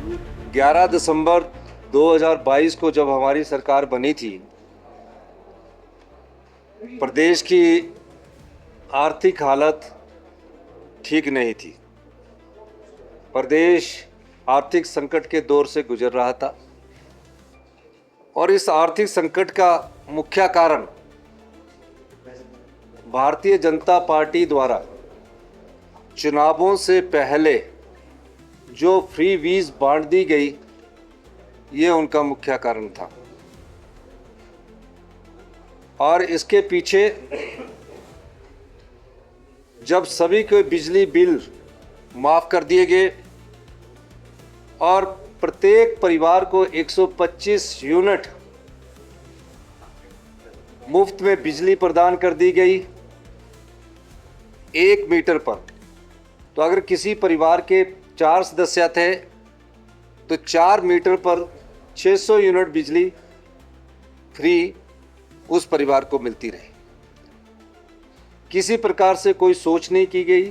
11 दिसंबर 2022 को जब हमारी सरकार बनी थी, प्रदेश की आर्थिक हालत ठीक नहीं थी। प्रदेश आर्थिक संकट के दौर से गुजर रहा था और इस आर्थिक संकट का मुख्य कारण भारतीय जनता पार्टी द्वारा चुनावों से पहले जो फ्री वीज बांट दी गई, ये उनका मुख्य कारण था। और इसके पीछे जब सभी के बिजली बिल माफ कर दिए गए और प्रत्येक परिवार को 125 यूनिट मुफ्त में बिजली प्रदान कर दी गई 1 मीटर पर, तो अगर किसी परिवार के 4 सदस्य थे तो 4 मीटर पर 600 यूनिट बिजली फ्री उस परिवार को मिलती रही। किसी प्रकार से कोई सोच नहीं की गई।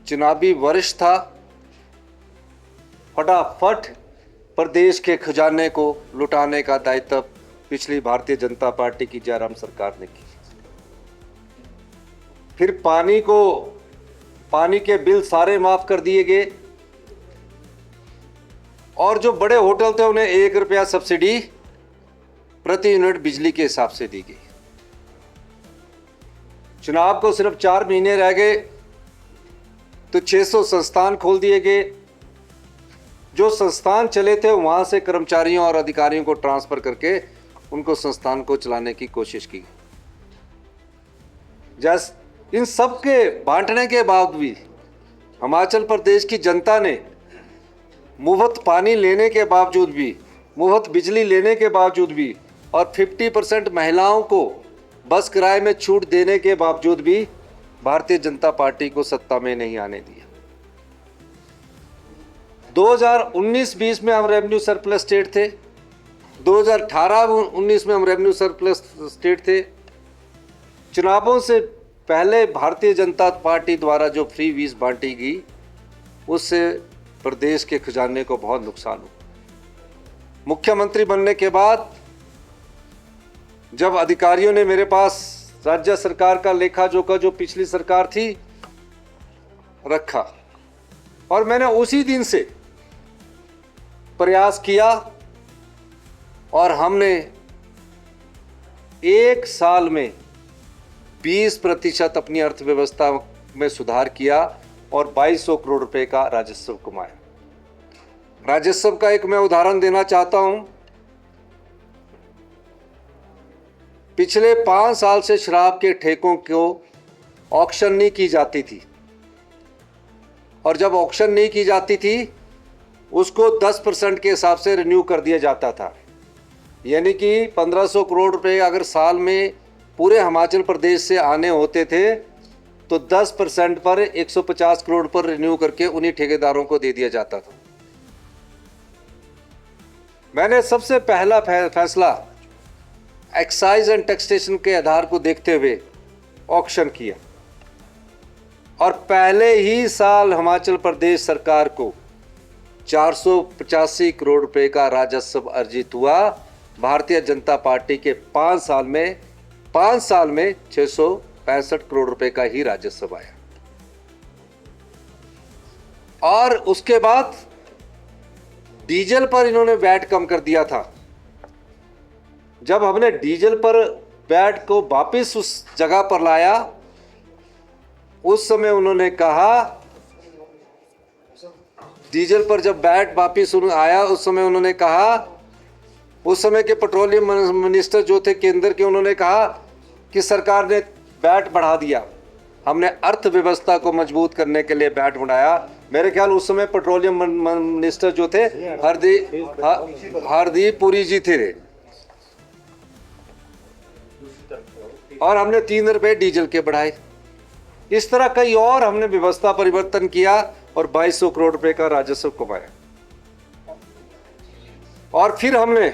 चुनावी वर्ष था, फटाफट प्रदेश के खजाने को लुटाने का दायित्व पिछली भारतीय जनता पार्टी की जयराम सरकार ने की। फिर पानी के बिल सारे माफ कर दिए गए और जो बड़े होटल थे उन्हें 1 रुपया सब्सिडी प्रति यूनिट बिजली के हिसाब से दी गई। चुनाव को सिर्फ 4 महीने रह गए तो 600 संस्थान खोल दिए गए। जो संस्थान चले थे वहां से कर्मचारियों और अधिकारियों को ट्रांसफर करके उनको संस्थान को चलाने की कोशिश की। जैसे इन सब के बांटने के बाद भी हिमाचल प्रदेश की जनता ने मुफ्त पानी लेने के बावजूद भी, मुफ्त बिजली लेने के बावजूद भी और 50% महिलाओं को बस किराए में छूट देने के बावजूद भी भारतीय जनता पार्टी को सत्ता में नहीं आने दिया। 2019-20 में हम रेवेन्यू सरप्लस स्टेट थे, 2018-19 में हम रेवेन्यू सरप्लस स्टेट थे। चुनावों से पहले भारतीय जनता पार्टी द्वारा जो फ्री वीज बांटी गई, उससे प्रदेश के खजाने को बहुत नुकसान हुआ। मुख्यमंत्री बनने के बाद जब अधिकारियों ने मेरे पास राज्य सरकार का लेखा जोखा जो पिछली सरकार थी रखा, और मैंने उसी दिन से प्रयास किया और हमने 1 साल में 20% अपनी अर्थव्यवस्था में सुधार किया और 2200 करोड़ रुपए का राजस्व कमाया। राजस्व का एक मैं उदाहरण देना चाहता हूं। पिछले 5 साल से शराब के ठेकों को ऑक्शन नहीं की जाती थी, और जब ऑक्शन नहीं की जाती थी उसको 10% के हिसाब से रिन्यू कर दिया जाता था। यानी कि 1500 करोड़ रुपए अगर साल में पूरे हिमाचल प्रदेश से आने होते थे तो 10% पर 150 करोड़ पर रिन्यू करके उन्हीं ठेकेदारों को दे दिया जाता था। मैंने सबसे पहला फैसला एक्साइज एंड टैक्सेशन के आधार को देखते हुए ऑक्शन किया, और पहले ही साल हिमाचल प्रदेश सरकार को 485 करोड़ रुपए का राजस्व अर्जित हुआ। भारतीय जनता पार्टी के 5 साल में 665 करोड़ रुपए का ही राजस्व आया। और उसके बाद डीजल पर इन्होंने वैट कम कर दिया था। जब हमने डीजल पर वैट को वापस उस जगह पर लाया, उस समय उन्होंने कहा, डीजल पर जब वैट वापस आया उस समय उन्होंने कहा, उस समय के पेट्रोलियम मिनिस्टर जो थे केंद्र के, उन्होंने कहा कि सरकार ने वैट बढ़ा दिया। हमने अर्थव्यवस्था को मजबूत करने के लिए वैट बढ़ाया। मेरे ख्याल उस समय पेट्रोलियम मिनिस्टर जो थे हरदीप पुरी जी थे, और हमने 3 रुपए डीजल के बढ़ाए। इस तरह कई और हमने व्यवस्था परिवर्तन किया और 2200 करोड़ रुपए का राजस्व कमाया। और फिर हमने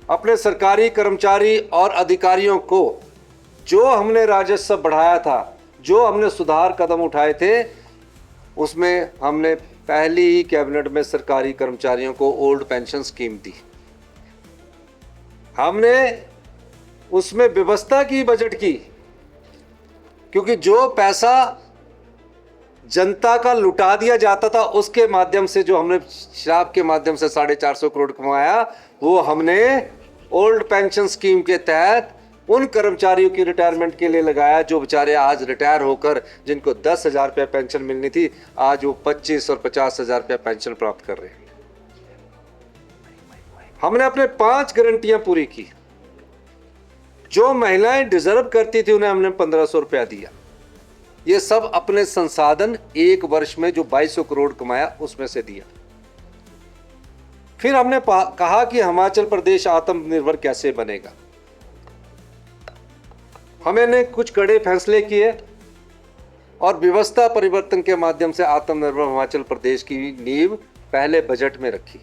अपने सरकारी कर्मचारी और अधिकारियों को जो हमने राजस्व बढ़ाया था, जो हमने सुधार कदम उठाए थे, उसमें हमने पहली ही कैबिनेट में सरकारी कर्मचारियों को ओल्ड पेंशन स्कीम दी। हमने उसमें व्यवस्था की बजट की, क्योंकि जो पैसा जनता का लुटा दिया जाता था उसके माध्यम से जो हमने शराब के माध्यम से 450 करोड़ कमाया, वो हमने ओल्ड पेंशन स्कीम के तहत उन कर्मचारियों की रिटायरमेंट के लिए लगाया जो बेचारे आज रिटायर होकर, जिनको 10,000 रुपया पेंशन मिलनी थी, आज वो 25 और 50,000 रुपया पेंशन प्राप्त कर रहे हैं। हमने अपने 5 गारंटियां पूरी की। जो महिलाएं डिजर्व करती थी उन्हें हमने 1,500 रुपया दिया। ये सब अपने संसाधन एक वर्ष में जो 2200 करोड़ कमाया उसमें से दिया। फिर हमने कहा कि हिमाचल प्रदेश आत्मनिर्भर कैसे बनेगा। हमने कुछ कड़े फैसले किए और व्यवस्था परिवर्तन के माध्यम से आत्मनिर्भर हिमाचल प्रदेश की नींव पहले बजट में रखी।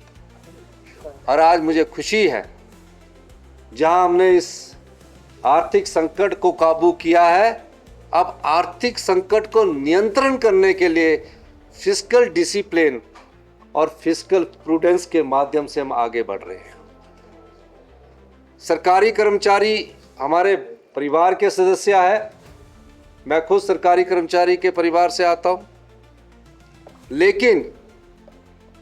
और आज मुझे खुशी है, जहां हमने इस आर्थिक संकट को काबू किया है, अब आर्थिक संकट को नियंत्रण करने के लिए फिस्कल डिसिप्लिन और फिस्कल प्रूडेंस के माध्यम से हम आगे बढ़ रहे हैं। सरकारी कर्मचारी हमारे परिवार के सदस्य है। मैं खुद सरकारी कर्मचारी के परिवार से आता हूं, लेकिन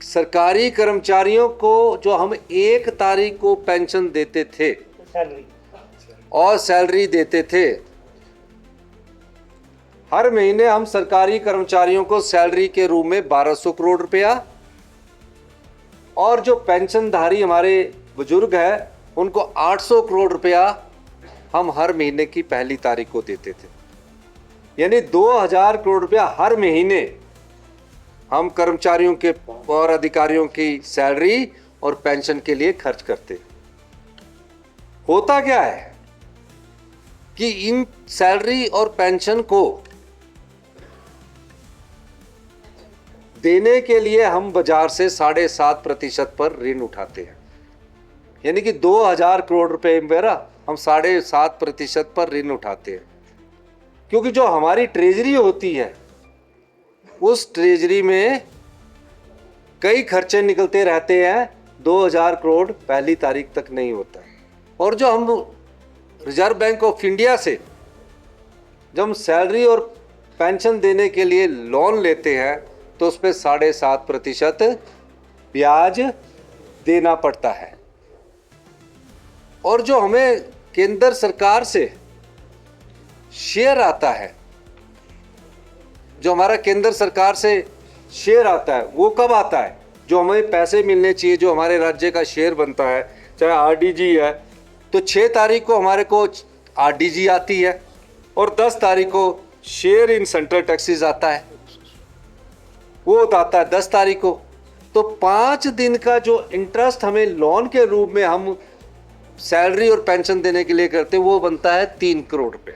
सरकारी कर्मचारियों को जो हम 1 तारीख को पेंशन देते थे और सैलरी देते थे, हर महीने हम सरकारी कर्मचारियों को सैलरी के रूप में 1200 करोड़ रुपया, और जो पेंशनधारी हमारे बुजुर्ग हैं उनको 800 करोड़ रुपया हम हर महीने की पहली तारीख को देते थे। यानी 2000 करोड़ रुपया हर महीने हम कर्मचारियों के और अधिकारियों की सैलरी और पेंशन के लिए खर्च करते। होता क्या है कि इन सैलरी और पेंशन को देने के लिए हम बाजार से 7.5% पर ऋण उठाते हैं। यानी कि 2000 करोड़ रुपए मेरा हम 7.5% पर ऋण उठाते हैं, क्योंकि जो हमारी ट्रेजरी होती है उस ट्रेजरी में कई खर्चे निकलते रहते हैं। 2000 करोड़ पहली तारीख तक नहीं होता है। और जो हम रिजर्व बैंक ऑफ इंडिया से जब हम सैलरी और पेंशन देने के लिए लोन लेते हैं तो उस पर 7.5% ब्याज देना पड़ता है। और जो हमें केंद्र सरकार से शेयर आता है, जो हमारा केंद्र सरकार से शेयर आता है, वो कब आता है? जो हमें पैसे मिलने चाहिए, जो हमारे राज्य का शेयर बनता है, चाहे आरडीजी है, तो 6 तारीख को हमारे को आरडीजी आती है और 10 तारीख को शेयर इन सेंट्रल टैक्सेस आता है, वो आता है 10 तारीख को। तो 5 दिन का जो इंटरेस्ट हमें लोन के रूप में हम सैलरी और पेंशन देने के लिए करते, वो बनता है 3 करोड़ रुपया।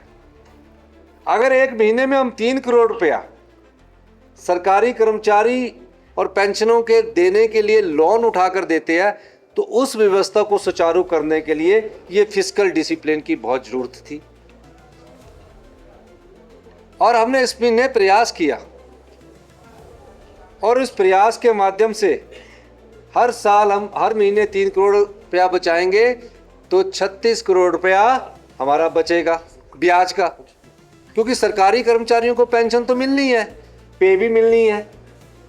अगर एक महीने में हम 3 करोड़ रुपया सरकारी कर्मचारी और पेंशनों के देने के लिए लोन उठाकर देते हैं, तो उस व्यवस्था को सुचारू करने के लिए ये फिस्कल डिसिप्लिन की बहुत जरूरत थी। और हमने इसमें प्रयास किया, और इस प्रयास के माध्यम से हर साल हम हर महीने 3 करोड़ रुपया बचाएंगे, तो 36 करोड़ रुपया हमारा बचेगा ब्याज का। क्योंकि सरकारी कर्मचारियों को पेंशन तो मिलनी है, पे भी मिलनी है,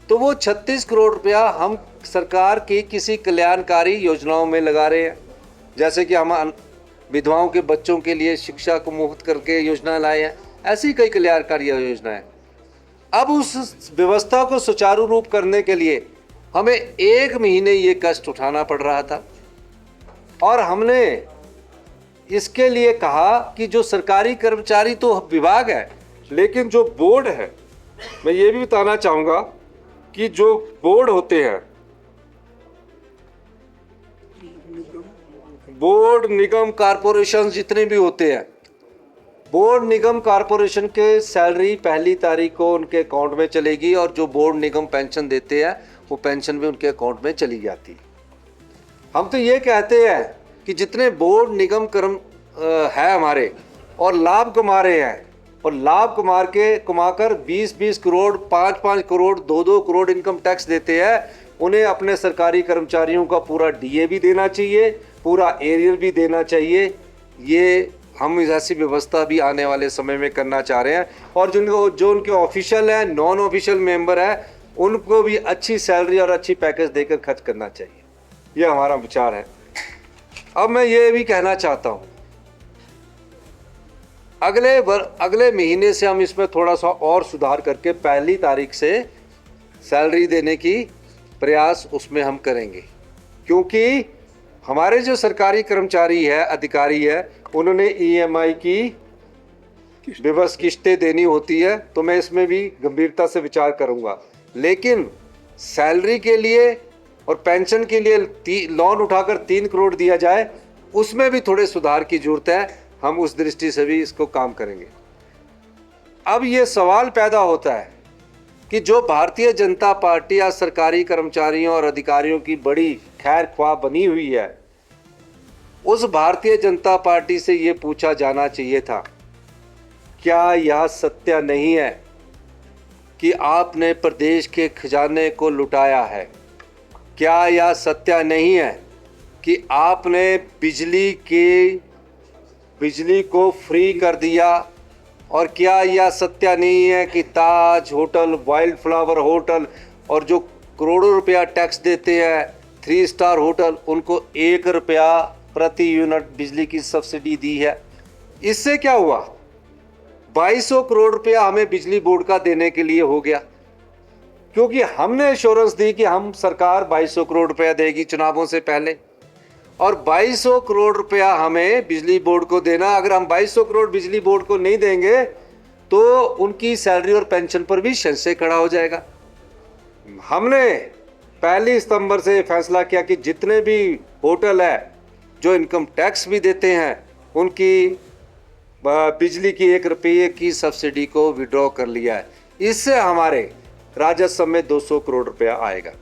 तो वो 36 करोड़ रुपया हम सरकार की किसी कल्याणकारी योजनाओं में लगा रहे हैं। जैसे कि हम विधवाओं के बच्चों के लिए शिक्षा को मुफ्त करके योजना लाए हैं, ऐसी कई कल्याणकारी योजनाएं। अब उस व्यवस्था को सुचारू रूप करने के लिए हमें 1 महीने ये कष्ट उठाना पड़ रहा था, और हमने इसके लिए कहा कि जो सरकारी कर्मचारी तो विभाग है, लेकिन जो बोर्ड है, मैं ये भी बताना चाहूँगा कि जो बोर्ड होते हैं, बोर्ड निगम कारपोरेशन जितने भी होते हैं, बोर्ड निगम कारपोरेशन के सैलरी पहली तारीख को उनके अकाउंट में चलेगी, और जो बोर्ड निगम पेंशन देते हैं वो पेंशन भी उनके अकाउंट में चली जाती है। हम तो ये कहते हैं कि जितने बोर्ड निगम कर्म है हमारे और लाभ कमा रहे हैं और लाभ कमाकर 20-20 करोड़, 5-5 करोड़, 2-2 करोड़ इनकम टैक्स देते हैं, उन्हें अपने सरकारी कर्मचारियों का पूरा डीए भी देना चाहिए, पूरा एरियर भी देना चाहिए। ये हम ऐसी व्यवस्था भी आने वाले समय में करना चाह रहे हैं। और जो उनके ऑफिशियल हैं, नॉन ऑफिशियल मेंबर हैं, उनको भी अच्छी सैलरी और अच्छी पैकेज देकर खर्च करना चाहिए। ये हमारा विचार है। अब मैं ये भी कहना चाहता हूँ, अगले महीने से हम इसमें थोड़ा सा और सुधार करके 1 तारीख से सैलरी देने की प्रयास उसमें हम करेंगे, क्योंकि हमारे जो सरकारी कर्मचारी है, अधिकारी है, उन्होंने ईएमआई की विवश किस्तें देनी होती है, तो मैं इसमें भी गंभीरता से विचार करूंगा। लेकिन सैलरी के लिए और पेंशन के लिए लोन उठाकर 3 करोड़ दिया जाए, उसमें भी थोड़े सुधार की जरूरत है। हम उस दृष्टि से भी इसको काम करेंगे। अब ये सवाल पैदा होता है कि जो भारतीय जनता पार्टी या सरकारी कर्मचारियों और अधिकारियों की बड़ी खैर ख्वाह बनी हुई है, उस भारतीय जनता पार्टी से ये पूछा जाना चाहिए था, क्या यह सत्य नहीं है कि आपने प्रदेश के खजाने को लुटाया है? क्या यह सत्य नहीं है कि आपने बिजली को फ्री कर दिया? और क्या यह सत्य नहीं है कि ताज होटल, वाइल्ड फ्लावर होटल और जो करोड़ों रुपया टैक्स देते हैं 3 स्टार होटल, उनको 1 रुपया प्रति यूनिट बिजली की सब्सिडी दी है? इससे क्या हुआ? 2200 करोड़ रुपया हमें बिजली बोर्ड का देने के लिए हो गया, क्योंकि हमने एश्योरेंस दी कि हम सरकार 2200 करोड़ रुपया देगी चुनावों से पहले, और 2200 करोड़ रुपया हमें बिजली बोर्ड को देना। अगर हम 2200 करोड़ बिजली बोर्ड को नहीं देंगे तो उनकी सैलरी और पेंशन पर भी संशय खड़ा हो जाएगा। हमने 1 सितंबर से फैसला किया कि जितने भी होटल है जो इनकम टैक्स भी देते हैं, उनकी बिजली की 1 रुपये की सब्सिडी को विड्रॉ कर लिया है। इससे हमारे राजस्व में 200 करोड़ रुपया आएगा।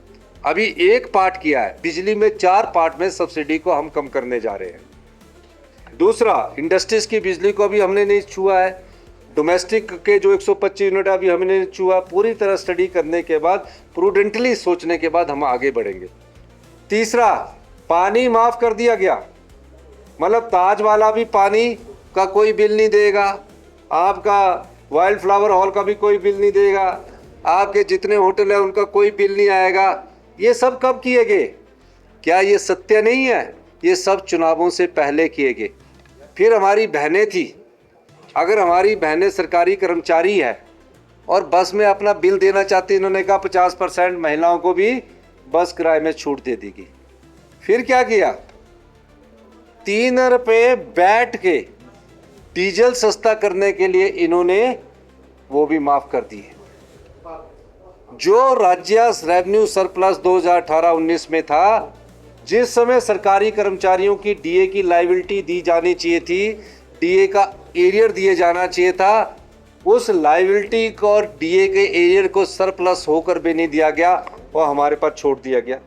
अभी 1 पार्ट किया है, बिजली में 4 पार्ट में सब्सिडी को हम कम करने जा रहे हैं। दूसरा, इंडस्ट्रीज की बिजली को अभी हमने नहीं छुआ है। डोमेस्टिक के जो 125 यूनिट अभी हमने नहीं छुआ। पूरी तरह स्टडी करने के बाद, प्रूडेंटली सोचने के बाद हम आगे बढ़ेंगे। तीसरा, पानी माफ कर दिया गया, मतलब ताज वाला भी पानी का कोई बिल नहीं देगा, आपका वाइल्ड फ्लावर हॉल का भी कोई बिल नहीं देगा, आपके जितने होटल है उनका कोई बिल नहीं आएगा। ये सब कब किए गए? क्या ये सत्य नहीं है? ये सब चुनावों से पहले किए गए। फिर हमारी बहनें थी, अगर हमारी बहनें सरकारी कर्मचारी है और बस में अपना बिल देना चाहती, इन्होंने कहा 50% महिलाओं को भी बस किराए में छूट दे देगी। फिर क्या किया? 3 रुपये बैठ के डीजल सस्ता करने के लिए इन्होंने वो भी माफ कर दिए। जो राज्य रेवेन्यू सरप्लस 2018-19 में था, जिस समय सरकारी कर्मचारियों की डीए की लायबिलिटी दी जानी चाहिए थी, डीए का एरियर दिए जाना चाहिए था, उस लायबिलिटी को और डीए के एरियर को सरप्लस होकर भी नहीं दिया गया और हमारे पास छोड़ दिया गया।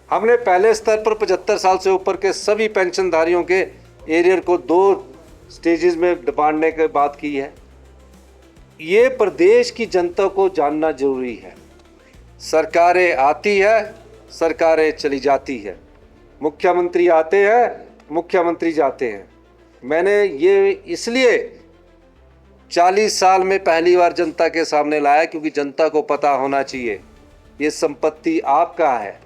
हमने पहले स्तर पर 75 साल से ऊपर के सभी पेंशनधारियों के एरियर को 2 स्टेजेस में बांटने की बात की है। ये प्रदेश की जनता को जानना जरूरी है। सरकारें आती है, सरकारें चली जाती है, मुख्यमंत्री आते हैं, मुख्यमंत्री जाते हैं। मैंने ये इसलिए 40 साल में पहली बार जनता के सामने लाया, क्योंकि जनता को पता होना चाहिए ये संपत्ति आपका है,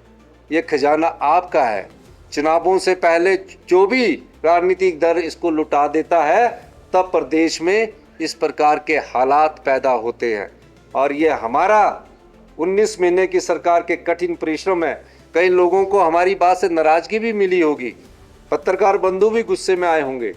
ये खजाना आपका है। चुनावों से पहले जो भी राजनीतिक दल इसको लुटा देता है, तब प्रदेश में इस प्रकार के हालात पैदा होते हैं। और ये हमारा 19 महीने की सरकार के कठिन परिश्रम है। कई लोगों को हमारी बात से नाराजगी भी मिली होगी, पत्रकार बंधु भी गुस्से में आए होंगे,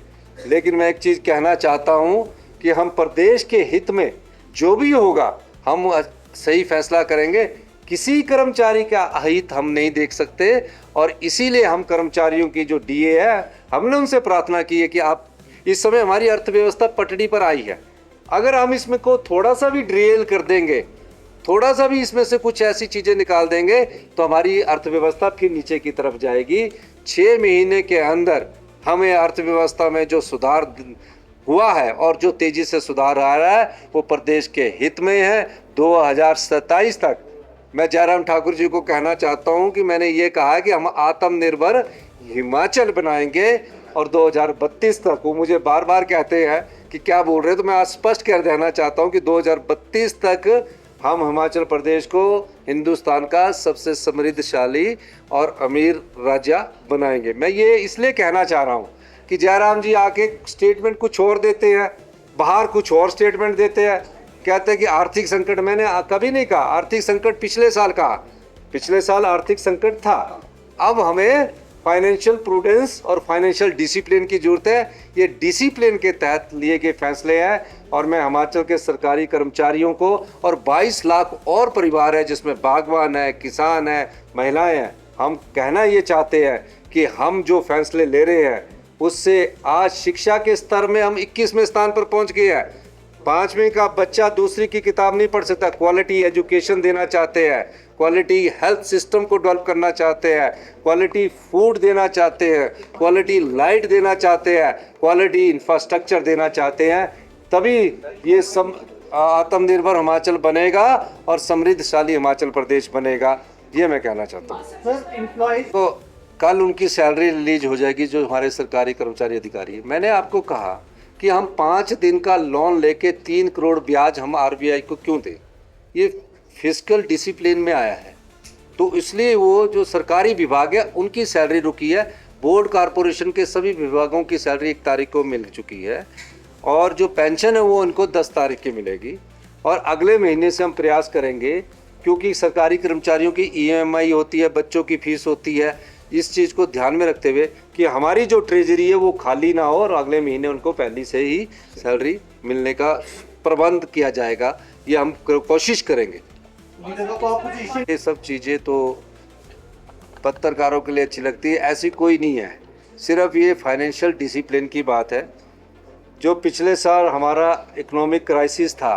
लेकिन मैं एक चीज़ कहना चाहता हूँ कि हम प्रदेश के हित में जो भी होगा हम सही फैसला करेंगे। किसी कर्मचारी का अहित हम नहीं देख सकते, और इसीलिए हम कर्मचारियों की जो डीए है, हमने उनसे प्रार्थना की है कि आप, इस समय हमारी अर्थव्यवस्था पटड़ी पर आई है, अगर हम इसमें को थोड़ा सा भी ड्रिल कर देंगे, थोड़ा सा भी इसमें से कुछ ऐसी चीज़ें निकाल देंगे, तो हमारी अर्थव्यवस्था फिर नीचे की तरफ जाएगी। 6 महीने के अंदर हमें अर्थव्यवस्था में जो सुधार हुआ है और जो तेजी से सुधार आ रहा है वो प्रदेश के हित में है। 2027 तक मैं जयराम ठाकुर जी को कहना चाहता हूं कि मैंने ये कहा कि हम आत्मनिर्भर हिमाचल बनाएंगे और 2032 तक, वो मुझे बार बार कहते हैं कि क्या बोल रहे हैं, तो मैं आज स्पष्ट कर देना चाहता हूं कि 2032 तक हम हिमाचल प्रदेश को हिंदुस्तान का सबसे समृद्धशाली और अमीर राज्य बनाएंगे। मैं ये इसलिए कहना चाह रहा हूँ कि जयराम जी आके स्टेटमेंट कुछ और देते हैं, बाहर कुछ और स्टेटमेंट देते हैं, कहते हैं कि आर्थिक संकट। मैंने कभी नहीं कहा आर्थिक संकट, पिछले साल कहा, पिछले साल आर्थिक संकट था। अब हमें फाइनेंशियल प्रूडेंस और फाइनेंशियल डिसिप्लिन की जरूरत है। ये डिसिप्लिन के तहत लिए गए फैसले हैं और मैं हिमाचल के सरकारी कर्मचारियों को और 22 लाख और परिवार है जिसमें बागवान है, किसान है, महिलाएं हैं, हम कहना ये चाहते हैं कि हम जो फैसले ले रहे हैं उससे आज शिक्षा के स्तर में हम 21वें स्थान पर पहुंच गए हैं। 5वीं का बच्चा दूसरी की किताब नहीं पढ़ सकता। क्वालिटी एजुकेशन देना चाहते हैं, क्वालिटी हेल्थ सिस्टम को डेवलप करना चाहते हैं, क्वालिटी फूड देना चाहते हैं, क्वालिटी लाइट देना चाहते हैं, क्वालिटी इंफ्रास्ट्रक्चर देना चाहते हैं। तभी ये आत्मनिर्भर हिमाचल बनेगा और समृद्धशाली हिमाचल प्रदेश बनेगा। ये मैं कहना चाहता हूँ। तो कल उनकी सैलरी रिलीज हो जाएगी जो हमारे सरकारी कर्मचारी अधिकारी है। मैंने आपको कहा कि हम 5 दिन का लोन लेके 3 करोड़ ब्याज हम आरबीआई को क्यों दें? ये फिस्कल डिसिप्लिन में आया है, तो इसलिए वो जो सरकारी विभाग है उनकी सैलरी रुकी है। बोर्ड कॉरपोरेशन के सभी विभागों की सैलरी 1 तारीख को मिल चुकी है और जो पेंशन है वो उनको 10 तारीख की मिलेगी। और अगले महीने से हम प्रयास करेंगे, क्योंकि सरकारी कर्मचारियों की ईएमआई होती है, बच्चों की फीस होती है, इस चीज़ को ध्यान में रखते हुए कि हमारी जो ट्रेजरी है वो खाली ना हो और अगले महीने उनको पहले से ही सैलरी मिलने का प्रबंध किया जाएगा। ये हम कोशिश करेंगे। ये सब चीज़ें तो पत्रकारों के लिए अच्छी लगती है, ऐसी कोई नहीं है। सिर्फ ये फाइनेंशियल डिसिप्लिन की बात है। जो पिछले साल हमारा इकोनॉमिक क्राइसिस था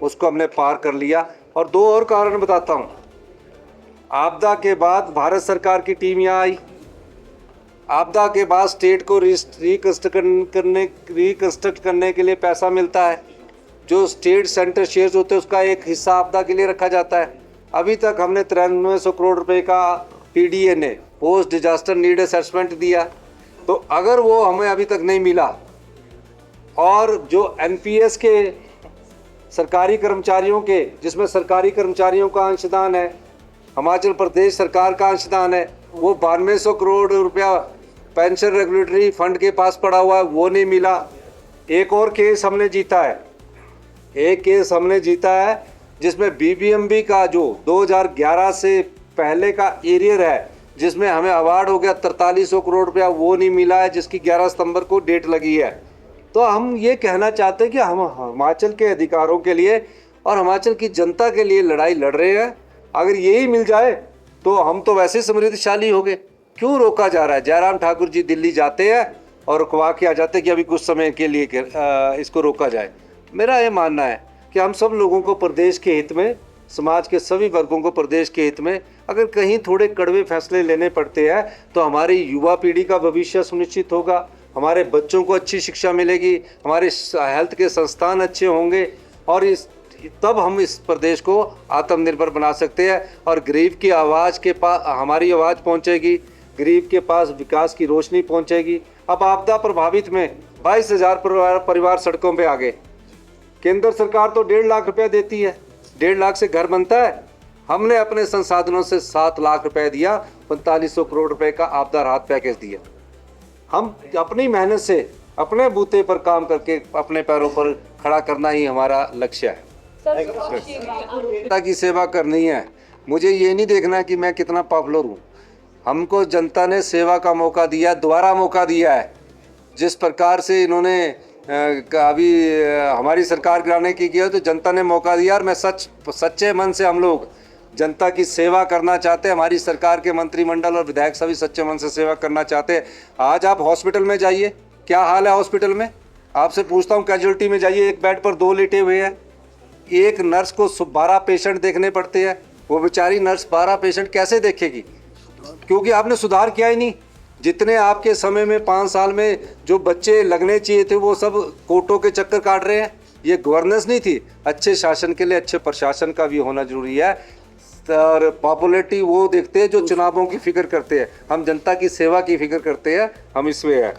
उसको हमने पार कर लिया। और 2 और कारण बताता हूँ। आपदा के बाद भारत सरकार की टीम यहाँ आई। आपदा के बाद स्टेट को रिकंस्ट्रक्ट करने के लिए पैसा मिलता है। जो स्टेट सेंटर शेयर्स होते हैं उसका एक हिस्सा आपदा के लिए रखा जाता है। अभी तक हमने 9300 करोड़ रुपए का पीडीए ने पोस्ट डिजास्टर नीड असेसमेंट दिया, तो अगर वो हमें अभी तक नहीं मिला और जो एनपीएस के सरकारी कर्मचारियों के, जिसमें सरकारी कर्मचारियों का अंशदान है, हिमाचल प्रदेश सरकार का अंशदान है, वो 9200 करोड़ रुपया पेंशन रेगुलेटरी फंड के पास पड़ा हुआ है, वो नहीं मिला। एक और केस हमने जीता है, एक केस हमने जीता है जिसमें बीबीएमबी का जो 2011 से पहले का एरियर है, जिसमें हमें अवार्ड हो गया 4300 करोड़ रुपया, वो नहीं मिला है, जिसकी 11 सितंबर को डेट लगी है। तो हम ये कहना चाहते हैं कि हम हिमाचल के अधिकारों के लिए और हिमाचल की जनता के लिए लड़ाई लड़ रहे हैं। अगर यही मिल जाए तो हम तो वैसे समृद्धशाली हो गए। क्यों रोका जा रहा है? जयराम ठाकुर जी दिल्ली जाते हैं और रुकवा के आ जाते हैं कि अभी कुछ समय के लिए इसको रोका जाए। मेरा ये मानना है कि हम सब लोगों को प्रदेश के हित में, समाज के सभी वर्गों को प्रदेश के हित में अगर कहीं थोड़े कड़वे फैसले लेने पड़ते हैं तो हमारी युवा पीढ़ी का भविष्य सुनिश्चित होगा, हमारे बच्चों को अच्छी शिक्षा मिलेगी, हमारे हेल्थ के संस्थान अच्छे होंगे और तब हम इस प्रदेश को आत्मनिर्भर बना सकते हैं और गरीब की आवाज़ के पास हमारी आवाज़ पहुंचेगी, गरीब के पास विकास की रोशनी पहुंचेगी। अब आपदा प्रभावित में 22,000 परिवार सड़कों पे आ गए। केंद्र सरकार तो 1.5 लाख रुपया देती है, 1.5 लाख से घर बनता है। हमने अपने संसाधनों से 7 लाख रुपए दिया, 4500 करोड़ रुपए का आपदा राहत पैकेज दिया। हम अपनी मेहनत से अपने बूते पर काम करके अपने पैरों पर खड़ा करना ही हमारा लक्ष्य है। जनता की सेवा करनी है। मुझे ये नहीं देखना कि मैं कितना पॉपुलर हूँ। हमको जनता ने सेवा का मौका दिया, दोबारा मौका दिया है। जिस प्रकार से इन्होंने अभी हमारी सरकार गिराने की किया तो जनता ने मौका दिया और मैं सच्चे मन से हम लोग जनता की सेवा करना चाहते हैं। हमारी सरकार के मंत्रिमंडल और विधायक सभी सच्चे मन से सेवा करना चाहते हैं। आज आप हॉस्पिटल में जाइए, क्या हाल है हॉस्पिटल में? आपसे पूछता हूँ, कैजुअलिटी में जाइए, एक बेड पर 2 लेटे हुए हैं। एक नर्स को 12 पेशेंट देखने पड़ते हैं। वो बेचारी नर्स 12 पेशेंट कैसे देखेगी? क्योंकि आपने सुधार किया ही नहीं। जितने आपके समय में 5 साल में जो बच्चे लगने चाहिए थे वो सब कोर्टों के चक्कर काट रहे हैं। ये गवर्नेंस नहीं थी। अच्छे शासन के लिए अच्छे प्रशासन का भी होना जरूरी है। और पॉपुलैरिटी वो देखते हैं जो चुनावों की फिक्र करते हैं। हम जनता की सेवा की फिक्र करते हैं, हम इसमें है।